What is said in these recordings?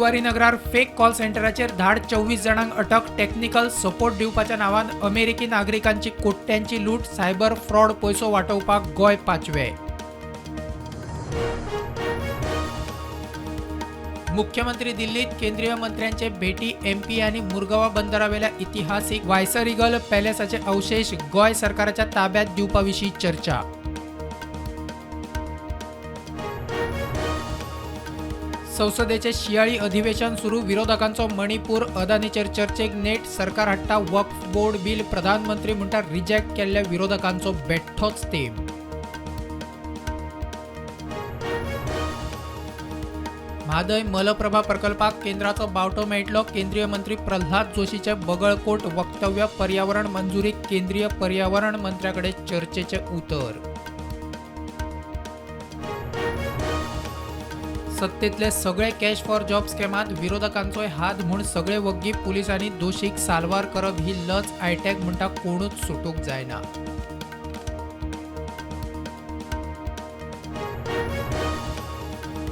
बुधवारी Nagrar fake call सेंटराचेर धाड 24 जणांक अटक. टेक्निकल सपोर्ट दिवपाच्या नांवान अमेरिकी नागरिकांची कोट्यांची लूट. सायबर फ्रॉड पैसो वाटोवपाक गोंय 5वे. मुख्यमंत्री दिल्लीत केंद्रीय मंत्र्यांचे भेटी. एमपी आणि मुरगांवा बंदरावेल्या इतिहासीक व्हायसरीगल पॅलेसाचे अवशेष गोंय सरकाराच्या ताब्यात दिवपाविशीं चर्चा. संसदेचे शियाळी अधिवेशन सुरू. विरोधकांचो मणिपूर अदानीचेर चर्चेक नेट. सरकार हाडटा वक्फ बोर्ड बिल. प्रधानमंत्री म्हणटा रिजेक्ट केल्ल्या विरोधकांचो बेठ्ठोच तेम. म्हादय मलप्रभा प्रकल्पाक केंद्राचो बावटो मेळटलो. केंद्रीय मंत्री प्रल्हाद जोशीचे बगळकोट वक्तव्य. पर्यावरण मंजुरीक केंद्रीय पर्यावरण मंत्र्याकडे चर्चेचे उतर. सत्तेतले सगळे कॅश फॉर जॉब स्कॅमात विरोधकांचोय हात म्हूण सगळे वग्गी पुलिसांनी दोशीक साल्वार करप ही लज आयटॅक म्हणटा कोणूच सुटूंक जायना.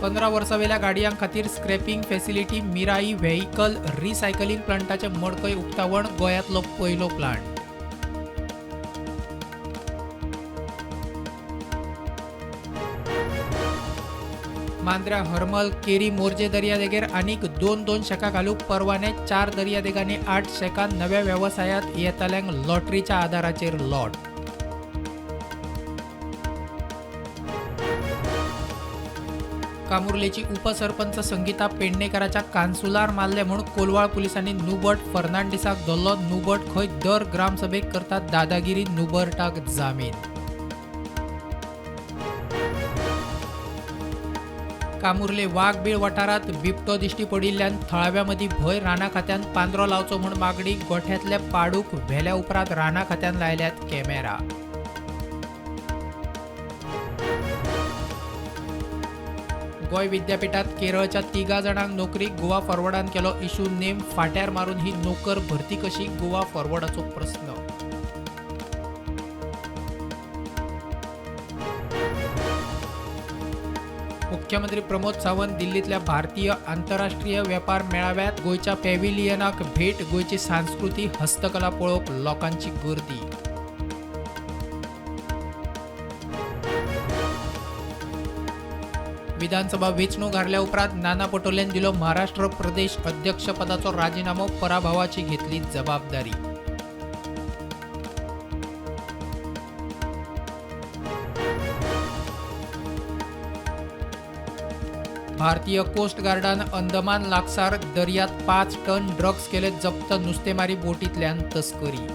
पंदरा वर्सां वेल्या गाडयांक खातीर scrapping facility. Mirai vehicle recycling प्लांटाचे मडकय उक्तावण. गोंयांतलो पयलो प्लांट. मांद्र्या हरमल केरी मोर्जे दर्यादेगेर आनीक दोन शेकां घालूंक परवाने. 4 दर्यादेगांनी 8 शेकां. नव्या वेवसायात येताल्यांक लॉटरीच्या आदाराचेर लॉट. कामुर्लेची उपसरपंच संगीता पेडणेकराच्या कांसुलार मारले म्हूण कोलवाळ पुलिसांनी नुबट फर्नांडिसाक धरलो. नुबट खंय दर ग्रामसभेक करतात दादागिरी. नुबर्टाक जामीन. कामुर्ले वाघबीळ वाठारात बिबटो दिश्टी पडिल्ल्यान थळाव्या मदीं भंय. राना खात्यान पांद्रो लावचो म्हूण मागणी. गोठ्यांतल्या पाडूक व्हेल्या उपरांत राना खात्यान लायल्यात कॅमेरा. गोंय विद्यापीठात केरळच्या 3 जाणांक नोकरी. गोवा फॉरवर्डान केलो इशू नेम. फाट्यार मारून ही नोकर भरती कशी? गोवा फॉरवर्डाचो प्रस्न. मुख्यमंत्री प्रमोद सावंत दिल्लीतल्या भारतीय आंतरराष्ट्रीय वेपार मेळाव्यात. गोंयच्या पॅव्हिलियनाक भेट. गोंयची संस्कृती हस्तकला पळोवंक लोकांची गर्दी. विधानसभा वेंचणूक हारल्या उपरांत नाना पटोलेन दिलो महाराष्ट्र प्रदेश अध्यक्षपदाचो राजीनामो. पराभवाची घेतली जबाबदारी. भारतीय कोस्ट गार्डान अंदमान लागसार दर्यात 5 टन ड्रग्ज केले जप्त. नुस्तेमारी बोटींतल्यान तस्करी.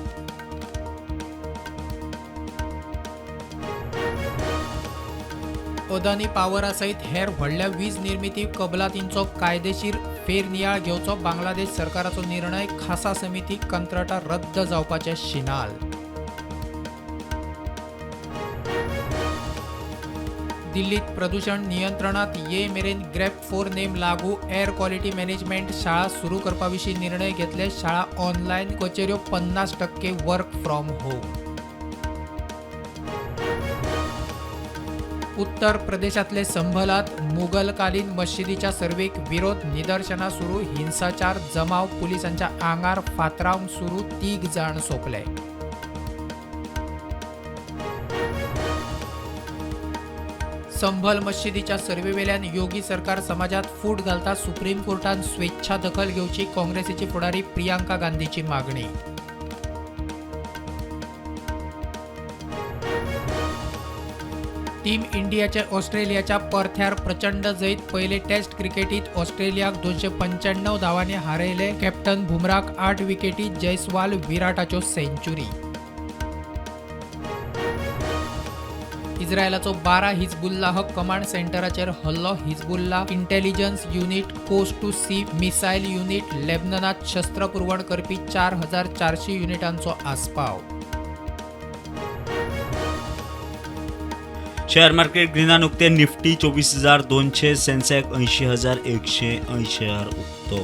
अदानी पावरा सयत हेर व्हडल्या वीज निर्मिती कबलातींचो कायदेशीर फेरनियाळ घेवचो. बांगलादेश सरकाराचो निर्णय. खासा समिती कंत्राटां रद्द जावपाचे शिनाल. दिल्लीत प्रदूषण नियंत्रणात ये मेरेन ग्रेप 4 नेम लागू. एअर क्वॉलिटी मॅनेजमेंट शाळा सुरू करपाविशीं निर्णय घेतले. शाळा ऑनलायन. कचेऱ्यो 50% work from home. उत्तर प्रदेशातले संभलात मुघलकालीन मशिदीच्या सर्वेक विरोध. निदर्शनां सुरू. हिंसाचार जमाव पुलिसांच्या आंगार फातरावंक सुरू. 3 जाण सोंपले. संभल मशिदीच्या सर्वेवेल्यान योगी सरकार समाजात फूट घालता. सुप्रीम कोर्टान स्वेच्छा दखल घेवची. काँग्रेसीची फुडारी प्रियांका गांधीची मागणी. टीम इंडियाचे ऑस्ट्रेलियाच्या परथ्यार प्रचंड जैत. पयले टेस्ट क्रिकेटीत ऑस्ट्रेलियाक 295 धावांनी हारयले. कॅप्टन बुमराक 8 विकेटी. जयस्वाल विराटाच्यो सेंच्युरी. इस्रायलाचो 12 हिजबुल्लाह कमांड सेंटराचेर हल्लो. Hezbollah intelligence unit. Coast to sea missile unit. लेबननात शस्त्र पुरवण करपी 4400 युनिटांचो आस्पाव. शेअर मार्केट ग्रीनान उक्ते. निफ्टी 24,200. सेन्सेक्स 80,180 उक्तो.